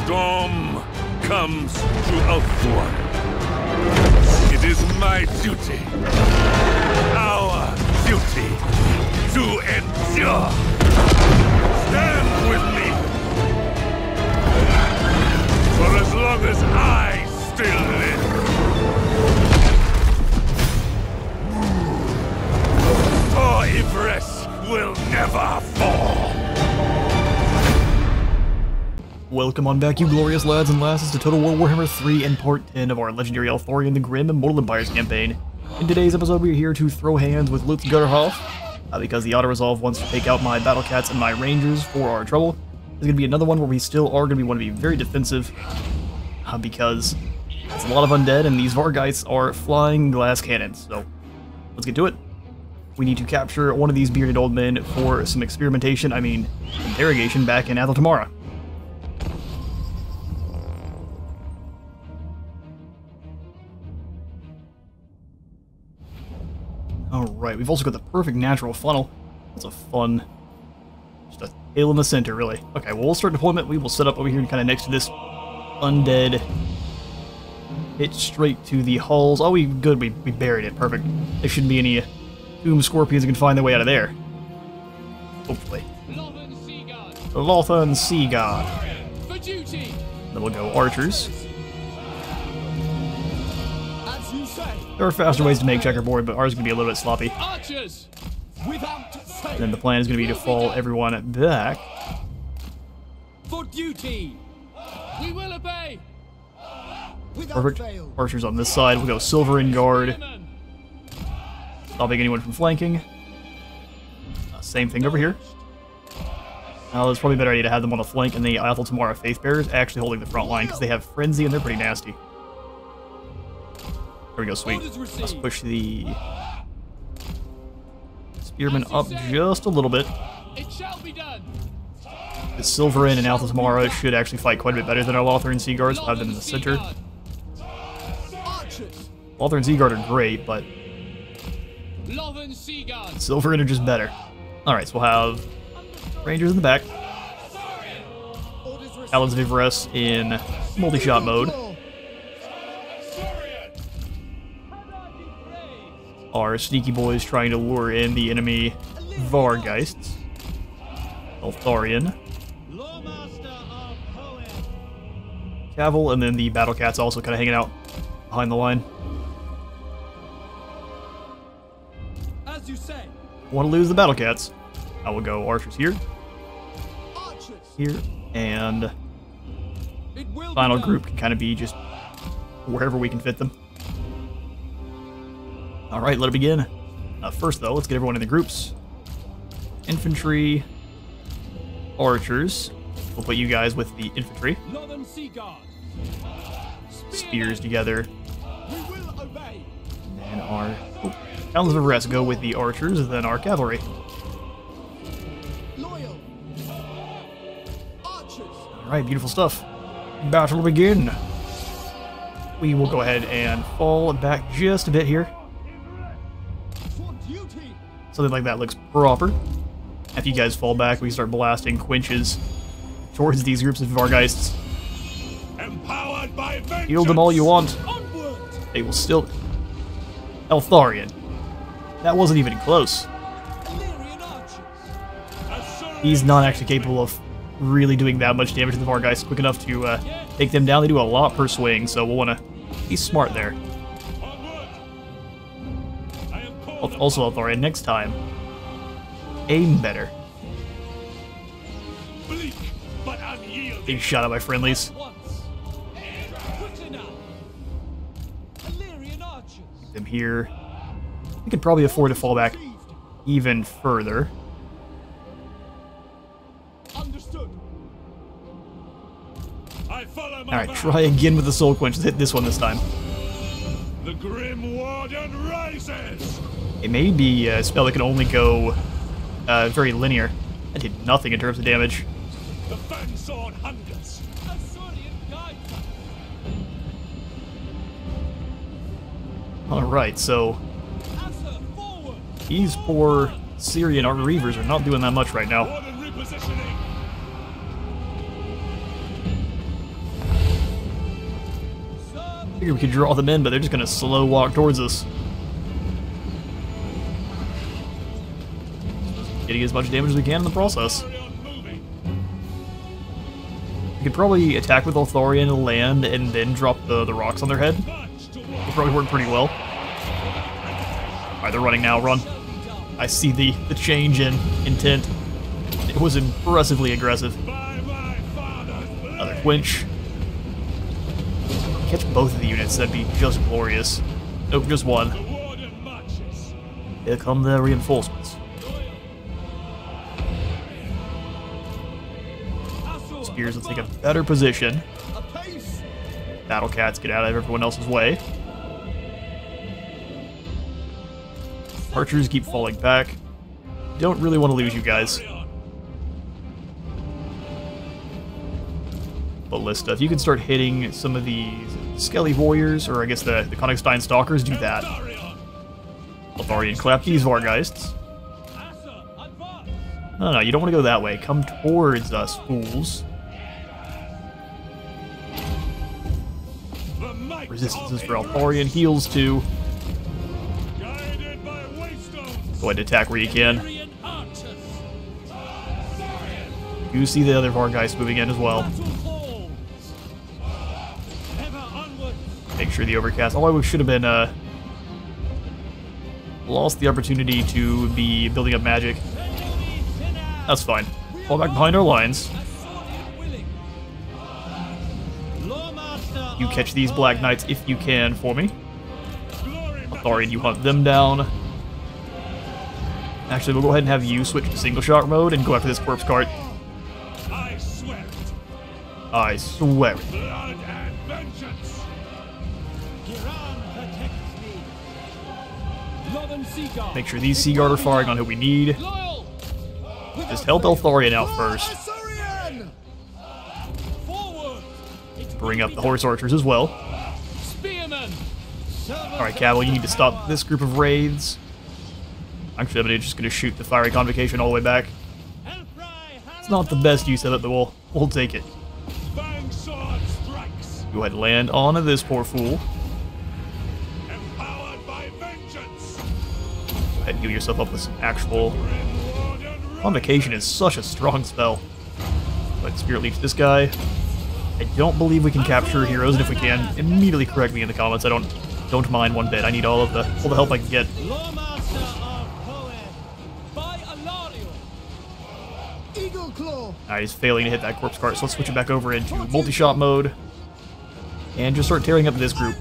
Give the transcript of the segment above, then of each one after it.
storm comes to Eltharion. It is my duty, our duty, to endure. Stand with me. For as long as I still live. For Yvresse will never fall. Welcome on back, you glorious lads and lasses, to Total War Warhammer 3 and Part 10 of our legendary Eltharion the Grim Immortal Empires campaign. In today's episode, we are here to throw hands with Chillhop, because the auto-resolve wants to take out my battle cats and my rangers for our trouble. There's going to be another one where we still are going to want to be very defensive, because it's a lot of undead and these Vargheists are flying glass cannons, so let's get to it. We need to capture one of these bearded old men for some interrogation back in Eltharion. Alright, we've also got the perfect natural funnel. That's a fun... just a tail in the center, really. Okay, well, we'll start deployment. We will set up over here kind of next to this undead. Hit straight to the hulls. Oh, we buried it. Perfect. There shouldn't be any tomb scorpions that can find their way out of there. Hopefully. Lothan Sea God. Then we'll go archers. There are faster ways to make checkerboard, but ours is going to be a little bit sloppy. And then the plan is going to be to fall everyone back. For duty, we will obey. Perfect. Archers on this side. We'll go silver in guard. Stopping anyone from flanking. Same thing over here. Now, it's probably a better idea to have them on the flank and the Eltharion Faith Bearers actually holding the front line because they have frenzy and they're pretty nasty. There we go, sweet. Let's push the spearmen up just a little bit. The Silverin and Eltharion should actually fight quite a bit better than our Eltharion Sea Guards. We'll have them in the center. Eltharion Sea Guard are great, but Silverin are just better. Alright, so we'll have Rangers in the back. Talons of Yvresse in multi-shot mode. Our sneaky boys trying to lure in the enemy Vargheists. Eltharion. Caval, and then the battle cats also kind of hanging out behind the line. As you say. Want to lose the battle cats? I will go archers here. Here, and final group can kind of be just wherever we can fit them. Alright, let it begin. First, though, let's get everyone in the groups. Infantry, archers. We'll put you guys with the infantry. Spears together. And then our Talons of Yvresse go with the archers, and then our cavalry. Alright, beautiful stuff. Battle begin. We will go ahead and fall back just a bit here. Something like that looks proper. After you guys fall back, we start blasting quenches towards these groups of Vargheists. Heal them all you want. They will still... Eltharion. That wasn't even close. He's not actually capable of really doing that much damage to the Vargheists quick enough to take them down. They do a lot per swing, so we'll want to be smart there. Also, Eltharion, next time, aim better. Being shot at by friendlies. Get them here. We could probably afford to fall back even further. Alright, try again with the Soul Quench. Let's hit this one this time. The Grim Warden rises! It may be a spell that can only go very linear. That did nothing in terms of damage. The Fan Sword hungers. Alright, so these poor Syrian Reavers are not doing that much right now. Figure we could draw them in, but they're just gonna slow walk towards us. Getting as much damage as we can in the process. We could probably attack with Eltharion and land and then drop the rocks on their head. It'll probably work pretty well. Alright, they're running now, run. I see the change in intent. It was impressively aggressive. Another quench. Catch both of the units, that'd be just glorious. Nope, just one. Here come the reinforcements. Spears will take a better position. Battle cats get out of everyone else's way. Archers keep falling back. Don't really want to lose you guys. Ballista, if you can start hitting some of these Skelly Warriors, or I guess the Konigstein Stalkers, do that. Eltharion, clap these Vargeists. No, you don't want to go that way. Come towards us, fools. Resistances for Eltharion, heals too. Go ahead and attack where you can. You see the other Vargeist moving in as well. Make sure the overcast. Oh, I should have been lost the opportunity to be building up magic. That's fine. Fall back behind our lines. You catch these Black Knights if you can for me. Eltharion, you hunt them down. Actually, we'll go ahead and have you switch to single shot mode and go after this corpse cart. I swear. Make sure these Sea Guard are firing on who we need. Just help Eltharion out first. Bring up the Horse Archers as well. Alright, Cavalry, you need to stop this group of wraiths. Actually, I'm just going to shoot the Fiery Convocation all the way back. It's not the best use of it, but we'll take it. Go ahead and land on this poor fool. Go ahead and heal yourself up with some actual... Convocation is such a strong spell. Go ahead and Spirit Leech this guy. I don't believe we can capture heroes, and if we can, immediately correct me in the comments. I don't mind one bit. I need all the help I can get. Alright, he's failing to hit that corpse cart, so let's switch it back over into multi-shot mode. And just start tearing up this group.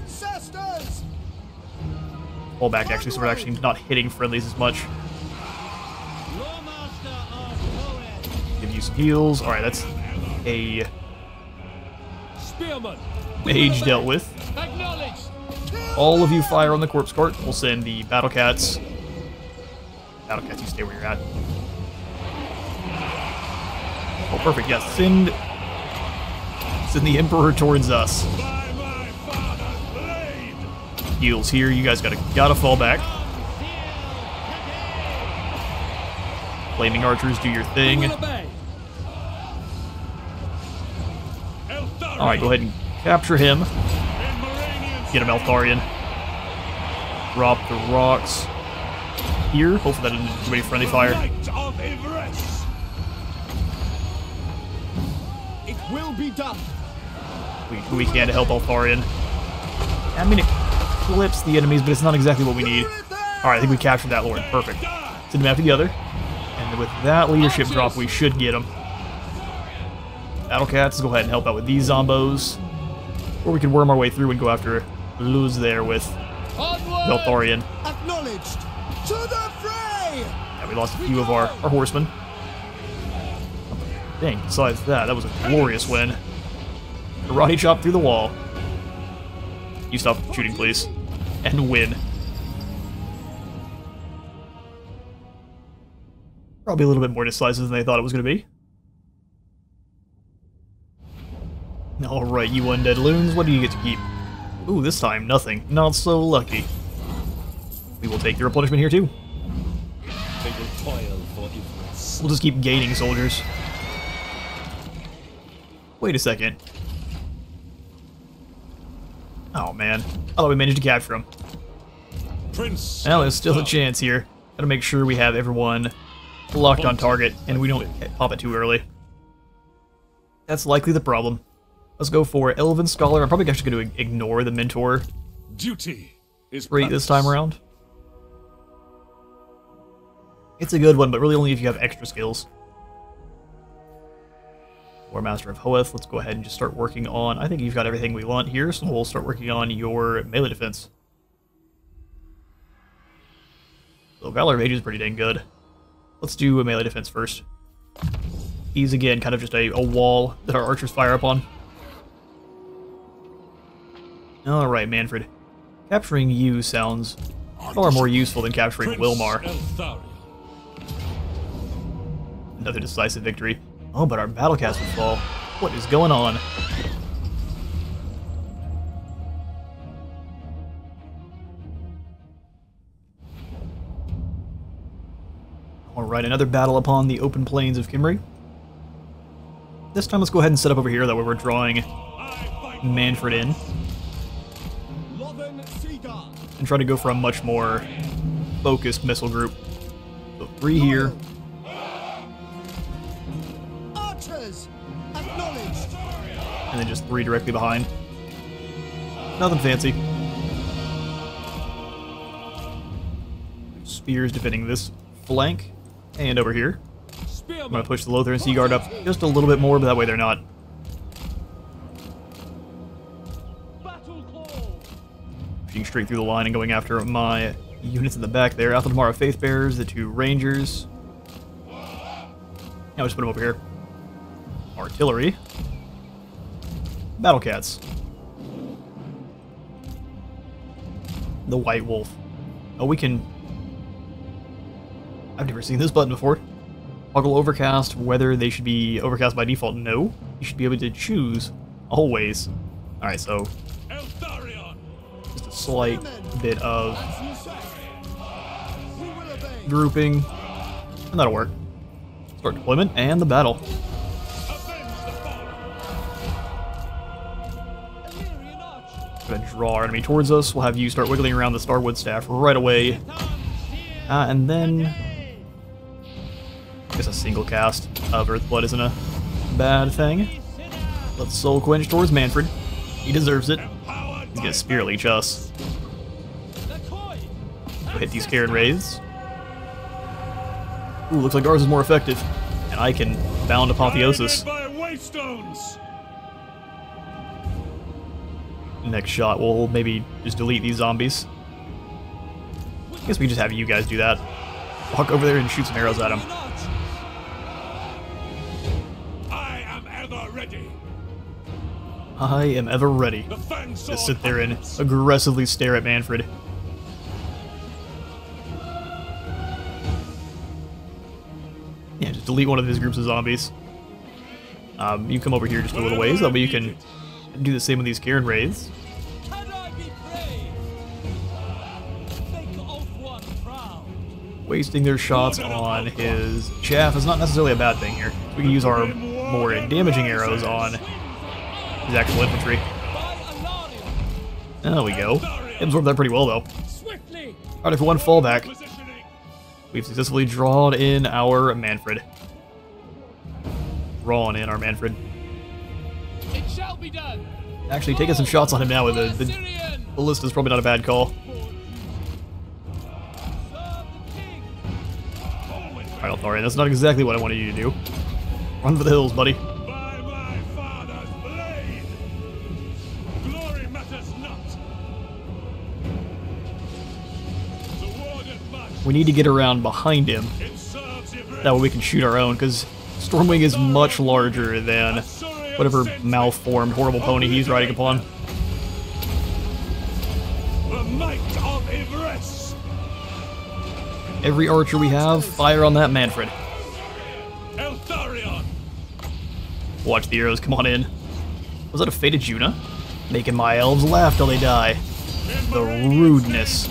Fall back, actually, so we're actually not hitting friendlies as much. Give you some heals. Alright, that's a... Mage dealt with. All of you fire on the corpse cart. We'll send the battle cats. Battle cats, you stay where you're at. Oh, perfect. Yes, send the Emperor towards us. Heals here. You guys gotta fall back. Flaming archers, do your thing. Alright, go ahead and capture him. Get him, Eltharion. Drop the rocks here. Hopefully that didn't do any friendly fire. It will be done. We can to help Eltharion. I mean, it clips the enemies, but it's not exactly what we need. Alright, I think we captured that Lord. Perfect. Send him after the other. And with that leadership drop, we should get him. Battle Cats, go ahead and help out with these zombos. Or we can worm our way through and go after Luz there with Eltharion. Acknowledged. To the fray! Yeah, we lost a few of our horsemen. Dang, besides that was a glorious win. Karate chop through the wall. You stop shooting, please. And win. Probably a little bit more decisive than they thought it was going to be. Alright, you undead loons, what do you get to keep? Ooh, this time, nothing. Not so lucky. We will take the replenishment here, too. They will toil for Yvresse. We'll just keep gaining soldiers. Wait a second. Oh man, I thought we managed to capture him. Prince. Well, there's still a chance here. Gotta make sure we have everyone locked on target and we don't pop it too early. That's likely the problem. Let's go for Elven Scholar. I'm probably actually going to ignore the Mentor Duty is rate this time around. It's a good one, but really only if you have extra skills. War Master of Hoeth, let's go ahead and just start working on... I think you've got everything we want here, so we'll start working on your melee defense. So Valor of Age is pretty dang good. Let's do a melee defense first. He's, again, kind of just a wall that our archers fire up on. Alright, Manfred. Capturing you sounds far more useful than capturing Prince Wilmar. Eltharion. Another decisive victory. Oh, but our battlecast will fall. What is going on? Alright, another battle upon the open plains of Kimry. This time let's go ahead and set up over here, that way we're drawing Manfred in. And try to go for a much more focused missile group. So 3 here. Archers, acknowledged. And then just 3 directly behind. Nothing fancy. Spears defending this flank. And over here. I'm going to push the Lothar Sea Guard up just a little bit more, but that way they're not. Pushing straight through the line and going after my units in the back there. Athaldamara Faith Bearers, the 2 Rangers. Now just put them over here. Artillery. Battle Cats. The White Wolf. Oh, we can... I've never seen this button before. Toggle overcast, whether they should be overcast by default. No. You should be able to choose always. Alright, so Eltharion. just a slight bit of grouping, and that'll work. Start deployment and the battle. Gonna draw our enemy towards us. We'll have you start wiggling around the Starwood Staff right away. And then I guess a single cast of Earthblood isn't a bad thing. Let's Soul Quench towards Manfred. He deserves it. He's gonna Spirit Leech us. We'll hit these Karen Wraiths. Ooh, looks like ours is more effective. And I can bound Apotheosis. Next shot, we'll maybe just delete these zombies. I guess we just have you guys do that. Walk over there and shoot some arrows at them. I am ever ready. I am ever ready. Just sit there and aggressively stare at Manfred. Yeah, just delete one of his groups of zombies. You come over here just a little ways, that way you can do the same with these Karen Wraiths. Wasting their shots on his chaff is not necessarily a bad thing here. We can use our more damaging arrows on his actual infantry. There we go. Absorbed that pretty well, though. Alright, for one fallback, we've successfully drawn in our Manfred. Drawn in our Manfred. It shall be done. Actually, taking some shots on him now with the ballista is probably not a bad call. Alright, Eltharion, that's not exactly what I wanted you to do. Run for the hills, buddy. By my father's blade. Glory matters not. The warden must. We need to get around behind him. It serves Yvresse. That way we can shoot our own, because Stormwing is much larger than whatever malformed horrible pony he's riding upon. The might of Yvresse. Every archer we have, fire on that Manfred. Eltharion. Watch the arrows come on in. Was that a Fated Juna? Making my elves laugh till they die. The rudeness.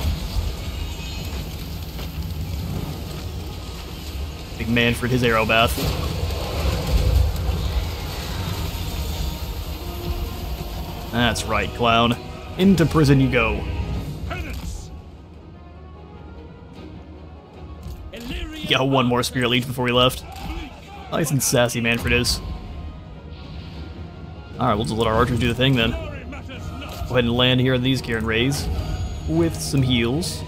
Big Manfred, his arrow bath. That's right, clown. Into prison you go. Penance. Got one more Spirit Leech before we left. Nice and sassy Manfred is. Alright, we'll just let our archers do the thing then. Go ahead and land here in these Kieran Rays with some heals.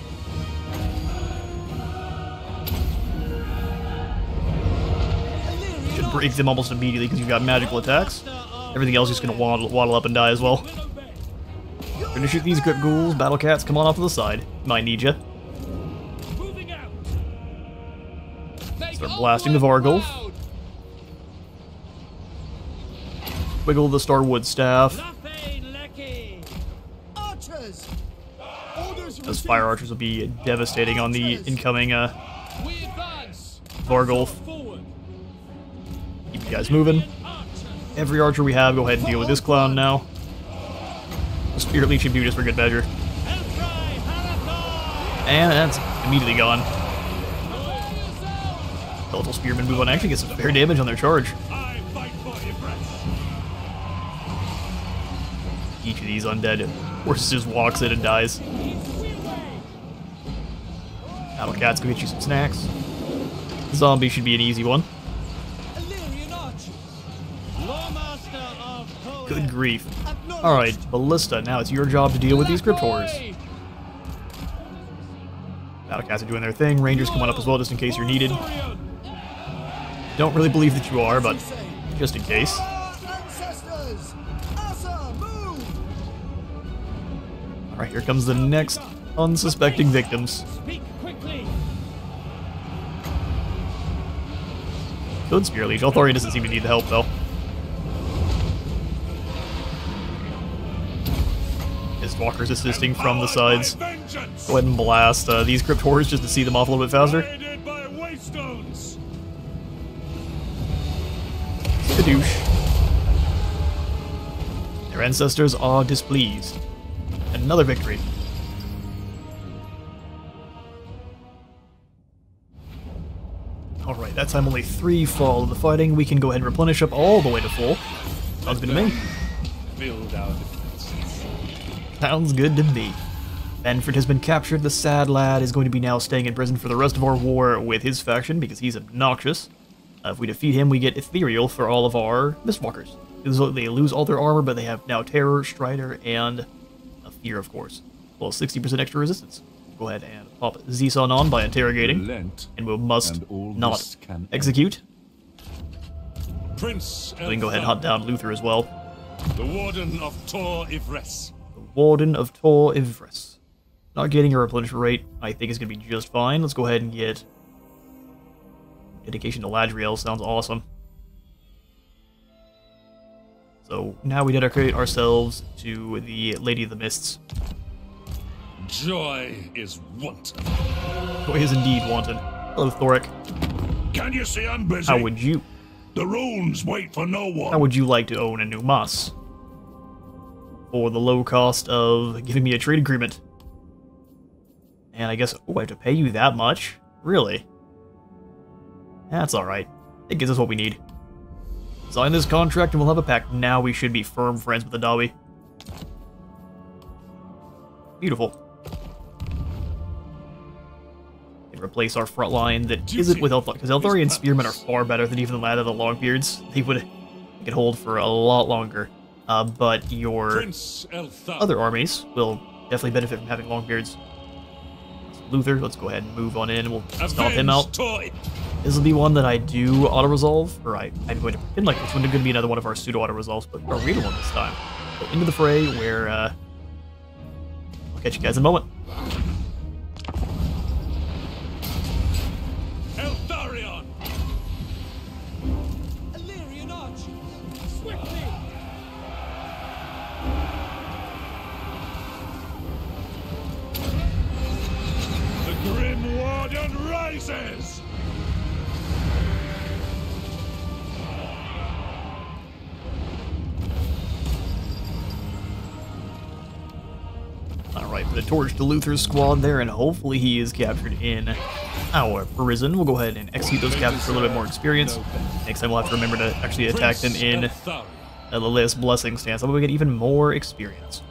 Should break them almost immediately because you've got magical attacks. Everything else is just going to waddle up and die as well. Gonna shoot these Grip Ghouls. Battle Cats, come on off to the side. Might need ya. Start blasting the Vargulf. Wiggle the Starwood Staff. Those Fire Archers will be devastating on the incoming Vargulf. Keep you guys moving. Every archer we have, go ahead and deal with this clown now. The Spirit Leech Imbued for good measure. And that's immediately gone. Skeletal Spearmen move on, actually get some fair damage on their charge. Each of these undead horses just walks in and dies. Battle Cats, go get you some snacks. Zombie should be an easy one. Good grief. Alright, Ballista, now it's your job to deal with these Crypt Horrors. Battle Cats are doing their thing, Rangers coming up as well just in case you're needed. Don't really believe that you are, but just in case. Alright, here comes the next unsuspecting victims. Good Spirit Leech. Eltharion doesn't seem to need the help, though. Walkers assisting from the sides. Go ahead and blast these Crypt Horrors just to see them off a little bit faster. Kadoosh. Their ancestors are displeased. Another victory. Alright, that time only 3 fall in the fighting. We can go ahead and replenish up all the way to full. Sounds good to me. Build our defenses. Sounds good to me. Manfred has been captured. The sad lad is going to be now staying in prison for the rest of our war with his faction because he's obnoxious. If we defeat him, we get Ethereal for all of our Mistwalkers. They lose all their armor, but they have now Terror, Strider, and a Fear, of course. Well, 60% extra resistance. Go ahead and pop Zison on by interrogating, and we must not execute. Prince So we can go ahead and hunt down Luther as well. the Warden of Tor Yvresse. Warden of Tor Yvresse. Not getting a replenish rate, I think is going to be just fine. Let's go ahead and get dedication to Ladriel. Sounds awesome. So now we dedicate ourselves to the Lady of the Mists. Joy is wanton. Joy is indeed wanton. Hello, Thoric. Can you see I'm busy? How would you? The runes wait for no one. How would you like to own a new Mas? For the low cost of giving me a trade agreement. And I guess, oh, I have to pay you that much? Really? That's alright. It gives us what we need. Sign this contract and we'll have a pact. Now we should be firm friends with the Dawi. Beautiful. And replace our front line that isn't with Eltharion, because Eltharion spearmen are far better than even the lad of the Longbeards. They can hold for a lot longer. But your other armies will definitely benefit from having Longbeards. Luther, let's go ahead and move on in and we'll stomp him out. This will be one that I do auto-resolve, or I'm going to pretend like this one is going to be another one of our pseudo-auto-resolves, but our real one this time. So into the fray where, I'll catch you guys in a moment. Eltharion! Illyrian archers, swiftly! The Grim Warden rises! Alright, put a torch to Luther's squad there, and hopefully he is captured in our prison. We'll go ahead and execute those captures for a little bit more experience. Next time we'll have to remember to actually attack them in the Lilith's Blessing stance. So we'll get even more experience.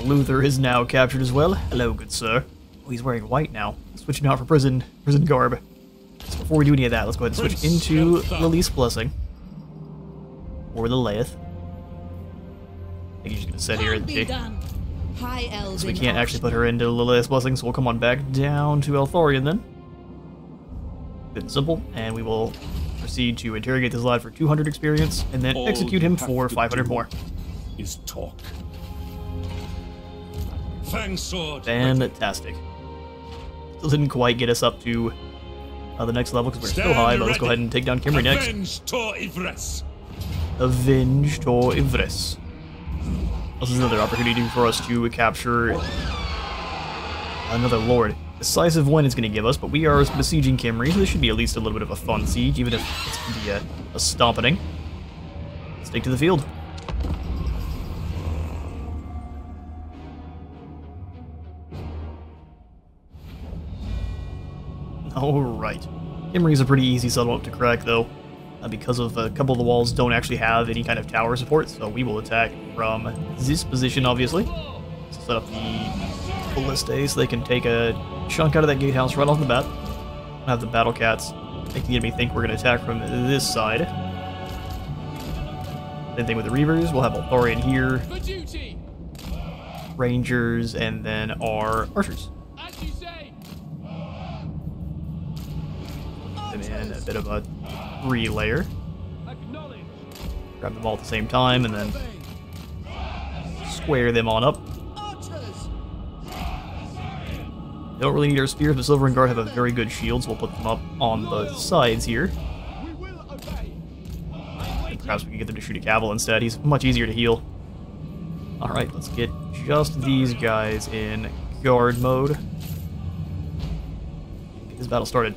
Luther is now captured as well. Hello, good sir. Oh, he's wearing white now. Switching out for prison garb. So before we do any of that, let's go ahead and switch into Lily's Blessing. Or the Laeth. I think he's just going to sit here and so we can't actually put her into Lilith's Blessing, so we'll come on back down to Eltharion then. Good and simple, and we will proceed to interrogate this lad for 200 experience, and then execute him for 500 more. Is talk. Fang sword. Fantastic. Still didn't quite get us up to the next level because we're still high, but let's go ahead and take down Kimry next. Avenge to Yvresse. Avenge to Yvresse. This is another opportunity for us to capture another lord. Decisive win it's going to give us, but we are besieging Kimry, so this should be at least a little bit of a fun siege, even if it's going to be a stomping. Let's take to the field. Alright. Kimry's a pretty easy settlement to crack, though, because of a couple of the walls don't actually have any kind of tower support, so we will attack from this position, obviously. So set up the ballistae so they can take a chunk out of that gatehouse right off the bat. Have the battle cats make the enemy think we're going to attack from this side. Same thing with the Reavers. We'll have Eltharion here, Rangers, and then our Archers. Them in a bit of a 3-layer. Grab them all at the same time and then square them on up. They don't really need our spears, but Silver and Guard have a very good shield, so we'll put them up on the sides here. And perhaps we can get them to shoot a Cavil instead. He's much easier to heal. Alright, let's get just these guys in guard mode. Get this battle started.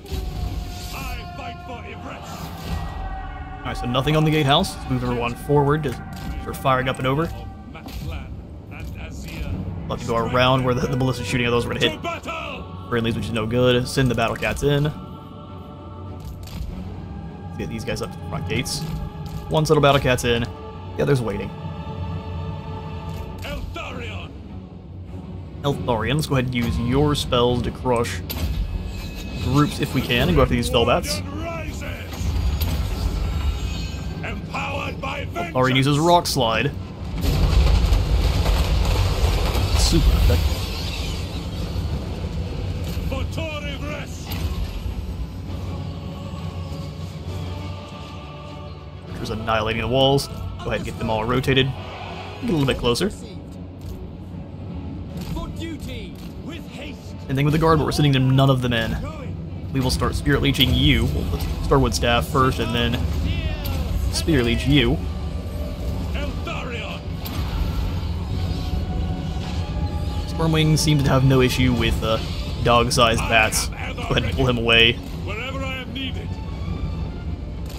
Alright, so nothing on the gatehouse. Let's move everyone forward to start firing up and over. We'll have to go around where the ballista's shooting at those. We're going to hit friendlies, which is no good. Send the battle cats in. Let's get these guys up to the front gates. One set of battle cats in. The other's waiting. Eltharion. Eltharion, let's go ahead and use your spells to crush groups if we can, and go after these Fellbats. Eltharion uses Rock Slide. Super effective. Archers annihilating the walls. Go ahead and get them all rotated. Get a little bit closer. Same thing with the guard, but we're sending them none of them in. We will start Spirit Leeching you. We'll put Starwood Staff first, and then Spirit Leech you. Stormwing seems to have no issue with dog-sized bats. Go ahead and pull him away. Wherever I am needed.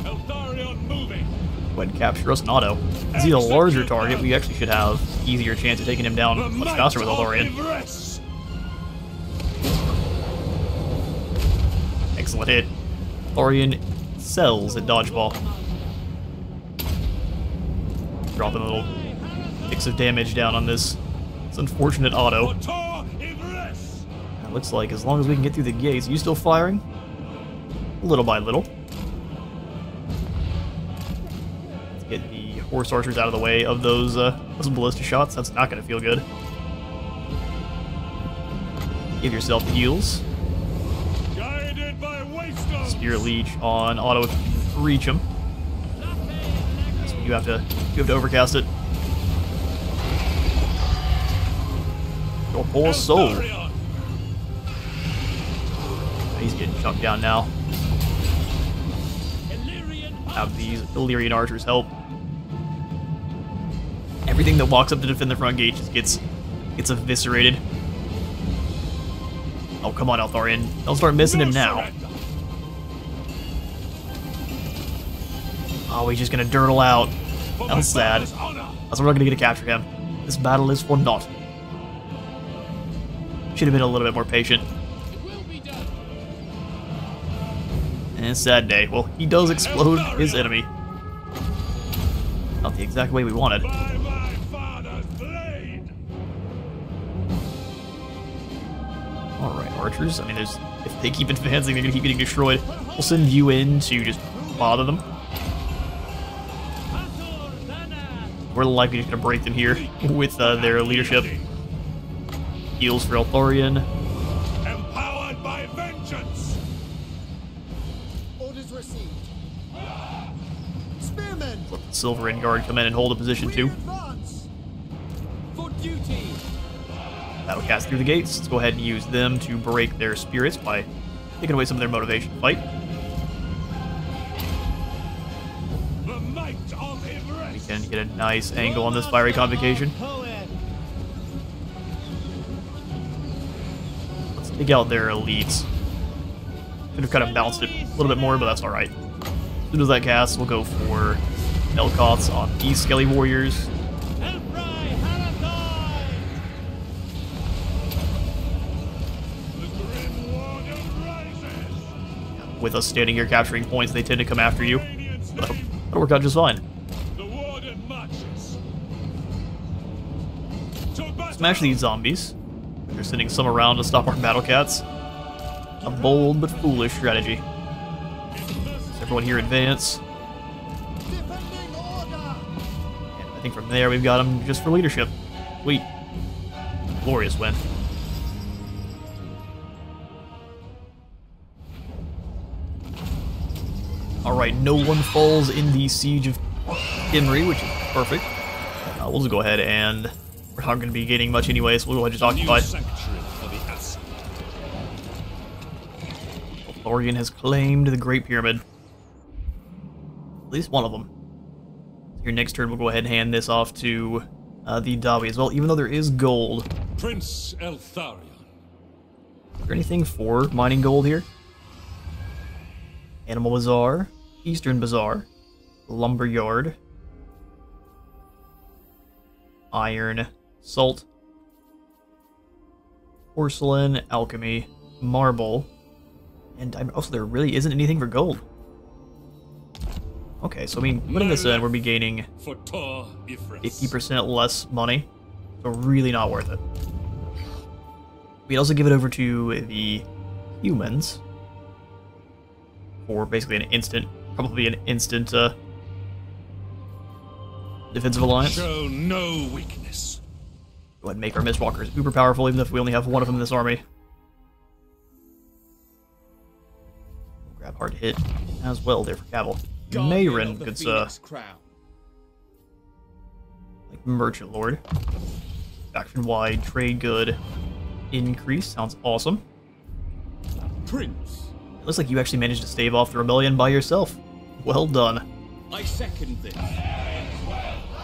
Eltharion moving. Go ahead and capture us in auto. As he's a larger target, we actually should have easier chance of taking him down much faster with Eltharion. Excellent hit. Eltharion sells at dodgeball. Dropping a little mix of damage down on this unfortunate auto. It looks like as long as we can get through the gates, are you still firing? Little by little. Let's get the horse archers out of the way of those ballista shots. That's not going to feel good. Give yourself heals. Spirit Leech on auto if you can reach him. So you have to overcast it. Your poor soul. He's getting chunked down now. Have these Illyrian archers help. Everything that walks up to defend the front gate just gets eviscerated. Oh, come on, Eltharion. They'll start missing him now. Oh, he's just gonna dirtle out. That's sad. That's why we're not gonna get to capture him. This battle is for naught. Should have been a little bit more patient. And sad day. Well, he does explode his enemy. Not the exact way we wanted. Alright, archers. I mean, if they keep advancing, they're gonna keep getting destroyed. We'll send you in to just bother them. We're likely just gonna break them here with their leadership. Heals for Eltharion. Empowered by vengeance! Orders received. Spearmen! Let the Silverin Guard come in and hold a position too. Advance! For duty! That'll cast through the gates. Let's go ahead and use them to break their spirits by taking away some of their motivation to fight. The might of Yvresse! We can get a nice angle on this fiery convocation. Let's take out their elites. Could have kind of bounced it a little bit more, but that's alright. As soon as that casts, we'll go for Elkoths on these Skelly Warriors. With us standing here capturing points, they tend to come after you. That'll work out just fine. Smash these zombies. They're sending some around to stop our battle cats. A bold but foolish strategy. Does everyone here advance? And I think from there we've got them just for leadership. Sweet. Glorious win. Alright, no one falls in the siege of Imri, which is perfect. We'll just go ahead and... We're not going to be gaining much anyway, so we'll go ahead and just occupy. Eltharion has claimed the Great Pyramid. At least one of them. So your next turn, we'll go ahead and hand this off to the Dawi as well, even though there is gold. Prince Eltharion. Is there anything for mining gold here? Animal Bazaar, Eastern Bazaar, Lumber Yard, Iron, Salt, Porcelain, Alchemy, Marble, and also there really isn't anything for gold. Okay, so I mean, putting this in, we'll be gaining 50% less money, so really not worth it. We'd also give it over to the humans for basically an instant, probably an instant defensive alliance. Show no weakness. Go ahead and make our Mistwalkers uber powerful, even if we only have one of them in this army. We'll grab hard hit as well there for Cavill. Mayrin, good like Merchant Lord. Faction-wide trade good increase, sounds awesome. Prince. It looks like you actually managed to stave off the rebellion by yourself. Well done. I second this.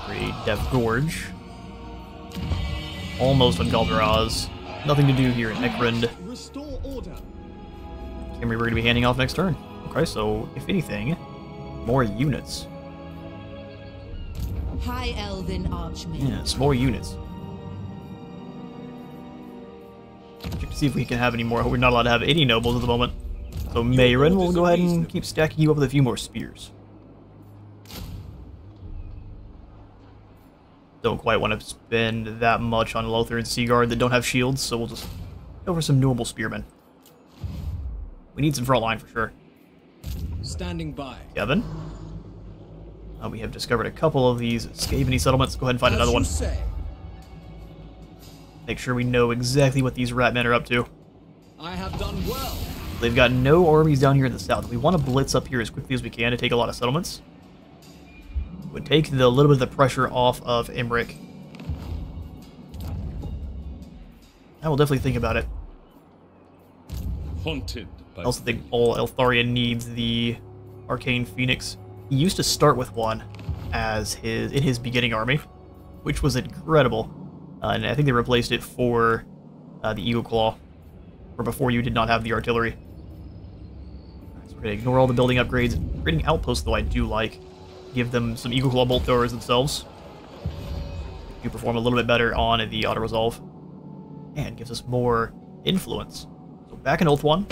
Great Death Gorge. Almost on Galderaz. Nothing to do here at Neckrund. Restore order. Camry we're going to be handing off next turn. Okay, so if anything, more units. High Elven Archmage. Yes, more units. Check to see if we can have any more. We're not allowed to have any nobles at the moment. So Mayrin will go ahead and keep stacking you up with a few more spears. Don't quite want to spend that much on Lothar and Seaguard that don't have shields, so we'll just go for some noble spearmen. We need some front line for sure. Standing by. Kevin. We have discovered a couple of these Scaveny settlements. Go ahead and find another one. Say. Make sure we know exactly what these rat men are up to. I have done well. They've got no armies down here in the south. We want to blitz up here as quickly as we can to take a lot of settlements. Would take the little bit of the pressure off of Imric. I will definitely think about it. Haunted by I also think all Eltharion needs the Arcane Phoenix. He used to start with one as in his beginning army, which was incredible. And I think they replaced it for the Eagle Claw, or before you did not have the artillery. So we're going to ignore all the building upgrades. Creating outposts, though, I do like. Give them some Eagle Claw bolt throwers themselves. You perform a little bit better on the auto-resolve. And gives us more influence. So back in Oath 1.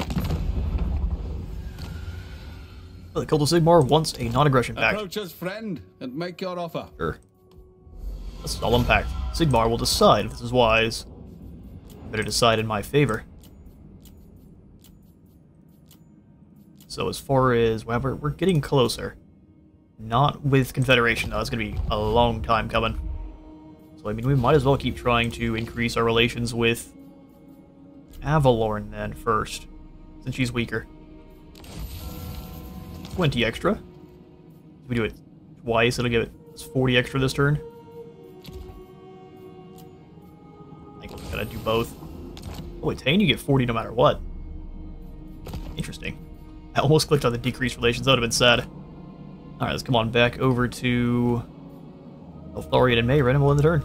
The Cult of Sigmar wants a non-aggression pact. Approach us, friend, and make your offer. Sure. Let's solemn pact. Sigmar will decide if this is wise. Better decide in my favor. So as far as, well, we're getting closer. Not with Confederation, though. It's going to be a long time coming. So, I mean, we might as well keep trying to increase our relations with Avalorn, then, first. Since she's weaker. 20 extra. If we do it twice, it'll give us 40 extra this turn. I think we're going to do both. Oh, Tane, you get 40 no matter what. Interesting. I almost clicked on the decreased relations. That would have been sad. Alright, let's come on back over to Eltharion and Mayren, and we'll end the turn.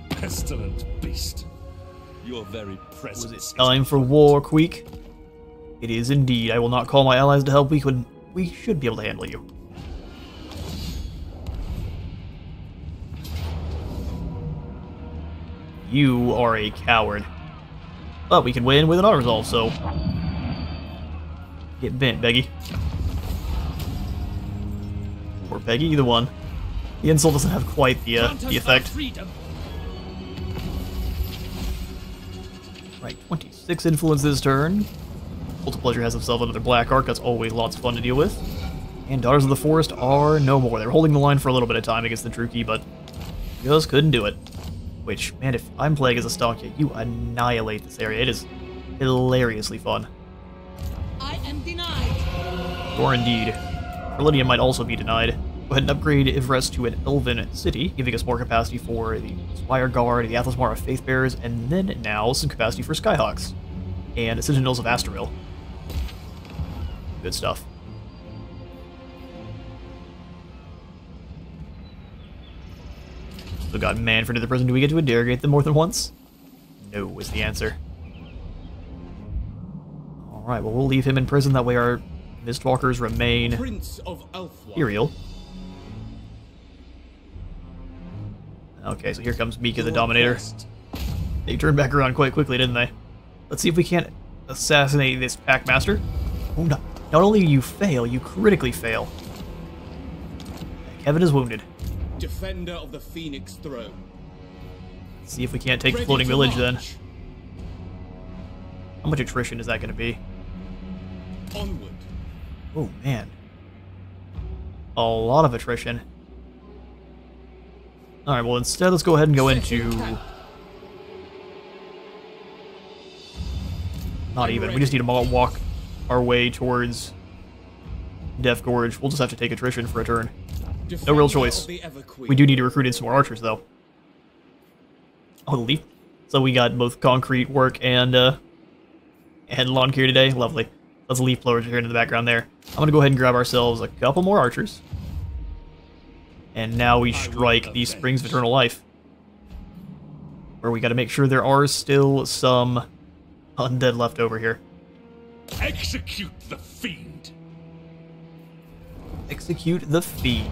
Pestilent beast. Your very presence. Was it time for war, Queek? It is indeed. I will not call my allies to help. We should be able to handle you. You are a coward. But we can win with an auto-resolve, so... Get bent, Beggy. Or Peggy, either one. The insult doesn't have quite the effect. Right, 26 influence this turn. Cult of Pleasure has himself another Black Arc, that's always lots of fun to deal with. And Daughters of the Forest are no more. They were holding the line for a little bit of time against the Druki, but just couldn't do it. Which, man, if I'm playing as a Stalker, you annihilate this area. It is hilariously fun. I am denied. Or indeed. Viridian might also be denied. Go ahead and upgrade Yvresse to an Elven city, giving us more capacity for the Spire Guard, the Athosmara Faithbearers, and then now some capacity for Skyhawks. And Sentinels of Astaril. Good stuff. Still got Manfred in the prison. Do we get to interrogate them more than once? No, is the answer. Alright, well, we'll leave him in prison. That way our Mistwalkers remain Prince of Imperial. Okay, so here comes Mika the Dominator. They turned back around quite quickly, didn't they? Let's see if we can't assassinate this Packmaster. Oh, no. Not only do you fail, you critically fail. Kevin is wounded. Defender of the Phoenix Throne. Let's see if we can't take the floating village then. How much attrition is that going to be? Onward. Oh, man. A lot of attrition. Alright, well instead let's go ahead and go into... Not even. We just need to walk our way towards Death Gorge. We'll just have to take attrition for a turn. No real choice. We do need to recruit in some more archers, though. Oh, the leaf. So we got both concrete work and lawn care today. Lovely. Let's leaf blowers here into the background there. I'm going to go ahead and grab ourselves a couple more archers. And now we strike the Springs of Eternal Life. Where we got to make sure there are still some undead left over here. Execute the fiend. Execute the Fiend.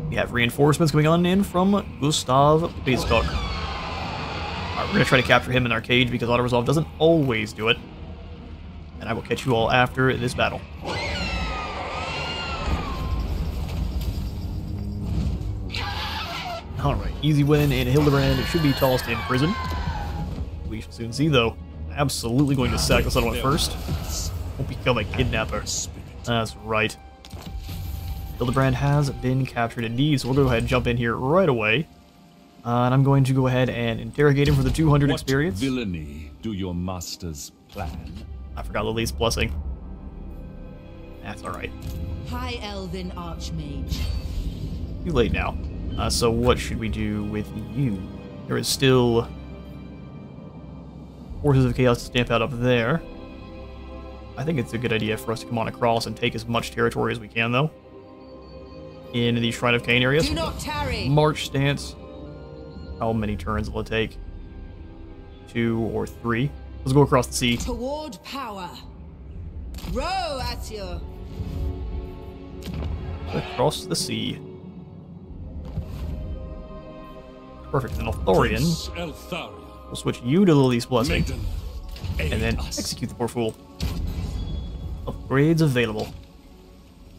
We have reinforcements coming on in from Gustav Beistok. Alright, we're going to try to capture him in our cage because auto-resolve doesn't always do it. And I will catch you all after this battle. Alright, easy win, and Hildebrand should be tossed in prison. We shall soon see, though. Absolutely going to sack the settlement first. Won't become a kidnapper. That's right. Hildebrand has been captured indeed, so we'll go ahead and jump in here right away. And I'm going to go ahead and interrogate him for the 200 experience. What villainy do your masters plan? I forgot Lily's blessing. That's alright. High Elven Archmage. Too late now. So what should we do with you? There is still Forces of Chaos to stamp out up there. I think it's a good idea for us to come on across and take as much territory as we can, though. In the Shrine of Cain areas. Do not tarry. March stance. How many turns will it take? 2 or 3. Let's go across the sea. Toward power. Row at you. Across the sea. Perfect. And Eltharion. Eltharion. We'll switch you to Lily's Blessing. Maiden, And then execute the poor fool. Upgrades available.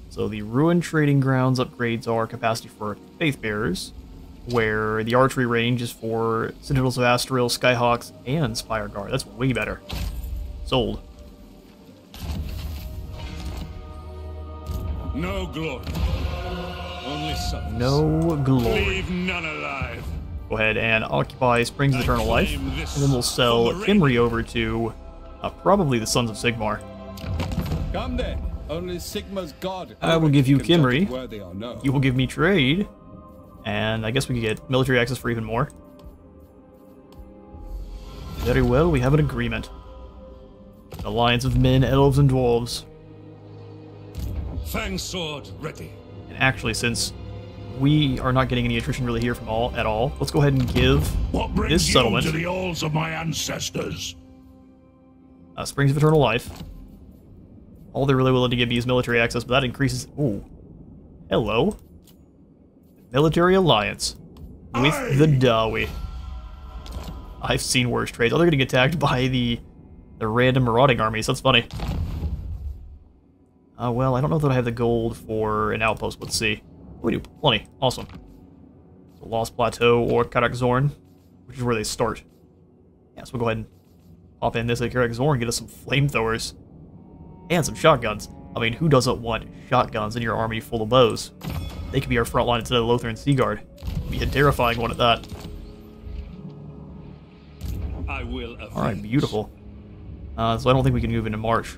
So the Ruined Trading Grounds upgrades are capacity for Faith Bearers, where the archery range is for Sentinels of Astaril, Skyhawks, and Spire Guard. That's way better. Sold. No glory. Only sons. No glory. Leave none alive. Go ahead and occupy Springs of Eternal Life, and then we'll sell Kimri over to probably the Sons of Sigmar. Come then. Only Sigma's god. I will give you can judge Kimri. it worthy or no. You will give me trade, and I guess we could get military access for even more. Very well, we have an agreement. An alliance of men, elves, and dwarves. Fang sword ready. And actually, since we are not getting any attrition really here from at all, let's go ahead and give What brings this settlement you to the halls of my ancestors? Springs of Eternal Life. All they're really willing to give me is military access, but that increases... Ooh. Hello. Military alliance. With the Dawi. I've seen worse trades. Oh, they're getting attacked by the random marauding armies. That's funny. Well, I don't know that I have the gold for an outpost. Let's see. We do. Plenty. Awesome. So Lost Plateau or Karak Zorn, which is where they start. Yeah, so we'll go ahead and pop in this at Karak Zorn and get us some flamethrowers. And some shotguns. I mean, who doesn't want shotguns in your army full of bows? They could be our front line instead of the Lothar and Seaguard. It'd be a terrifying one at that. I will. Alright, beautiful. So I don't think we can move into March.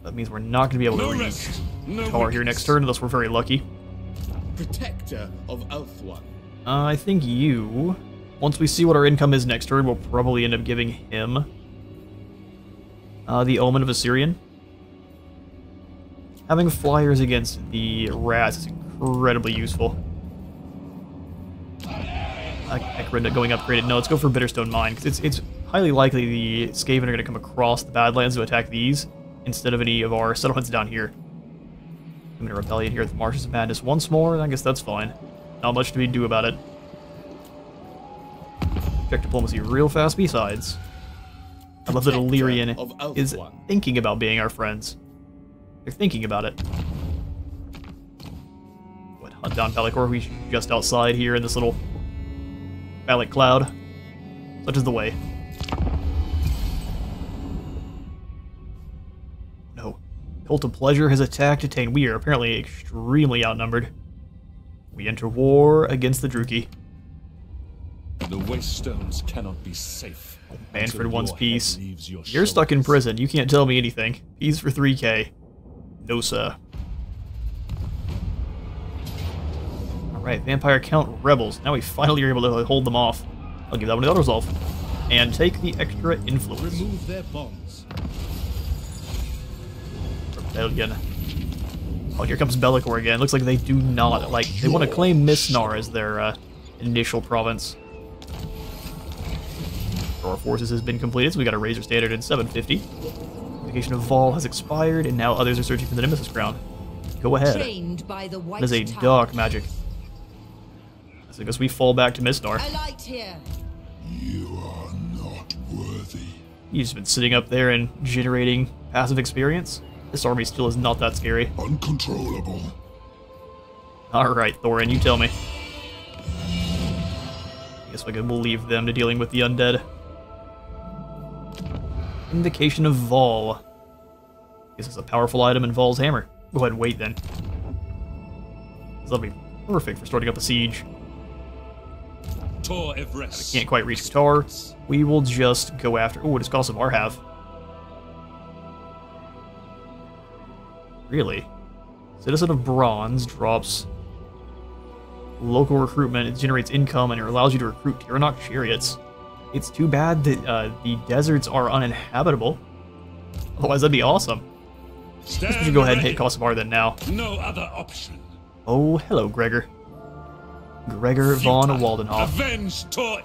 That means we're not going to be able to reach Tar here next turn unless we're very lucky. Protector of Eltharion. I think you... Once we see what our income is next turn, we'll probably end up giving him the Omen of Assyrian. Having flyers against the rats is incredibly useful. Echarinda going upgraded. No, let's go for Bitterstone Mine, because it's highly likely the Skaven are going to come across the Badlands to attack these, instead of any of our settlements down here. I'm in a rebellion here at the Marshes of Madness once more, and I guess that's fine. Not much to do about it. Check diplomacy real fast besides. I love that Eltharion is thinking about being our friends. They're thinking about it. What, hunt down Pelicor? We're just outside here in this little phallic cloud. Such is the way. No. Cult of Pleasure has attacked Attain. We are apparently extremely outnumbered. We enter war against the Druki. The waste stones cannot be safe. Manfred wants peace. You're stuck in prison. You can't tell me anything. Peace for 3k. No, sir. Alright, Vampire Count Rebels. Now we finally are able to hold them off. I'll give that one to auto-resolve. And take the extra influence. Remove their bonds. Rebellion. Oh, here comes Bellicor again. Looks like they do not, like, they want to claim Misnar as their initial province. Our forces has been completed, so we got a Razor Standard in 750. Invocation of Vol has expired, and now others are searching for the Nemesis Crown. Go ahead. That is a dark magic. So I guess we fall back to Misnar. You are not worthy. You've just been sitting up there and generating passive experience. This army still is not that scary. Uncontrollable. Alright, Thorin, you tell me. I guess we'll leave them to dealing with the undead. Invocation of Vol. Guess it's a powerful item in Vol's hammer. Go ahead and wait then. That'll be perfect for starting up a siege. Tor Yvresse. We can't quite reach Tar. We will just go after... Oh, what does Kosovar have? Really? Citizen of Bronze drops local recruitment. It generates income and it allows you to recruit Tyrannoch chariots. It's too bad that the deserts are uninhabitable. Otherwise, that'd be awesome. I guess we should go ahead and hit Kosovar then now. No other option. Oh, hello, Gregor. Gregor von Waldenhof. Avenge Tor.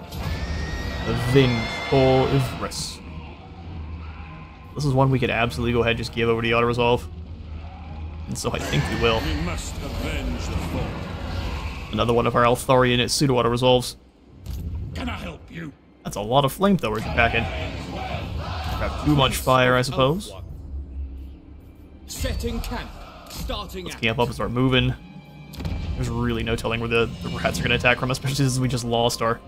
Avenge Tor Yvresse. This is one we could absolutely go ahead and just give over to auto-resolve. And so I think we will. We must avenge the fall. Another one of our Eltharion pseudo-auto-resolves. Can I help you? That's a lot of flamethrowers you're packing. Got too much fire, I suppose. Setting camp. Starting Let's camp up and start moving. There's really no telling where the rats are going to attack from, especially since we just lost our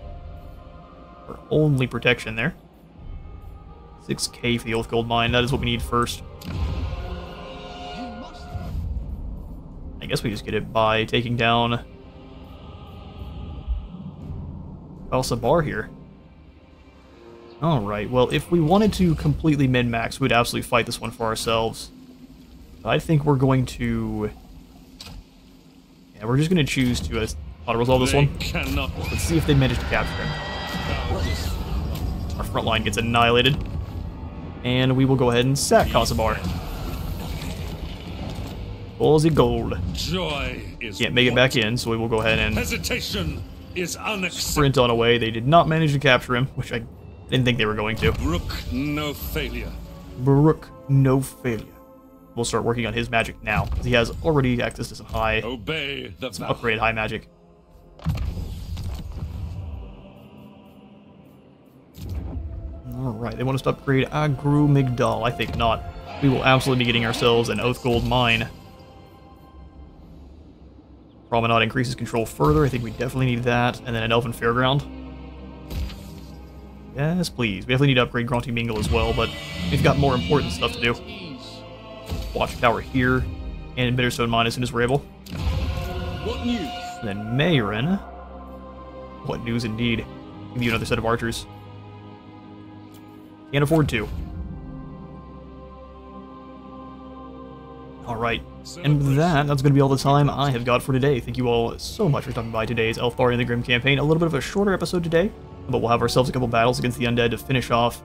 only protection there. 6k for the Oath Gold Mine. That is what we need first. guess we just get it by taking down Bar here. Alright, well, if we wanted to completely min-max, we'd absolutely fight this one for ourselves. But I think we're going to... Yeah, we're just going to choose to auto-resolve this one. Let's see if they manage to capture him. Our front line gets annihilated. And we will go ahead and sack Bar. Ballsy gold. Joy is Can't make it back in, so we will go ahead and hesitation is unacceptable. sprint on away. They did not manage to capture him, which I didn't think they were going to. Brook no failure. Brook no failure. We'll start working on his magic now, because he has already access to some high, Obey the vow. upgrade high magic. Alright, they want us to upgrade Agru Migdal. I think not. We will absolutely be getting ourselves an Oath Gold Mine. Promenade increases control further. I think we definitely need that. And then an Elven Fairground. Yes, please. We definitely need to upgrade Grunty Mingle as well, but we've got more important stuff to do. Watch Tower here, and Bitterstone Mine as soon as we're able. What news? And then Mayrin. What news indeed. Give you another set of archers. Can't afford to. Alright, and with that's going to be all the time I have got for today. Thank you all so much for stopping by today's Eltharion the Grim campaign. A little bit of a shorter episode today, but we'll have ourselves a couple battles against the undead to finish off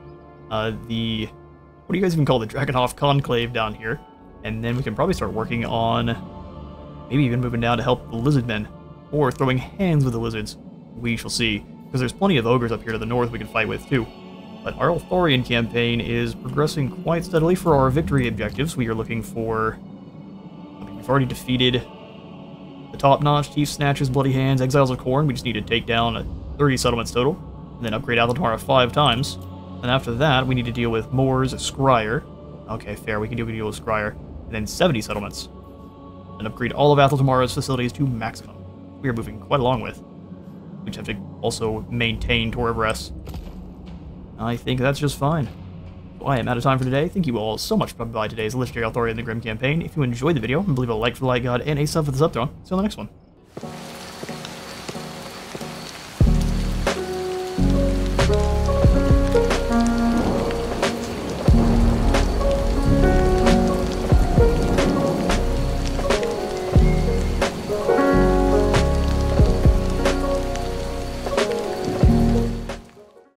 the... What do you guys even call the Dragonhof Conclave down here? And then we can probably start working on maybe even moving down to help the Lizardmen, or throwing hands with the lizards. We shall see, because there's plenty of ogres up here to the north we can fight with too. But our Eltharion campaign is progressing quite steadily for our victory objectives. We are looking for... We've already defeated the top-notch Thief Snatchers, Bloody Hands, Exiles of Khorne. We just need to take down 30 settlements total, and then upgrade Altamara 5 times. And after that, we need to deal with Moors, Scryer. Okay, fair, we can deal with Scryer. And then 70 settlements. And upgrade all of Altamara's facilities to maximum. We are moving quite along with. We just have to also maintain Yvresse. I think that's just fine. Well, I am out of time for today. Thank you all so much for coming by today's Legendary Eltharion the Grim campaign. If you enjoyed the video, leave a like for the like god and a sub for the sub throne. See you on the next one.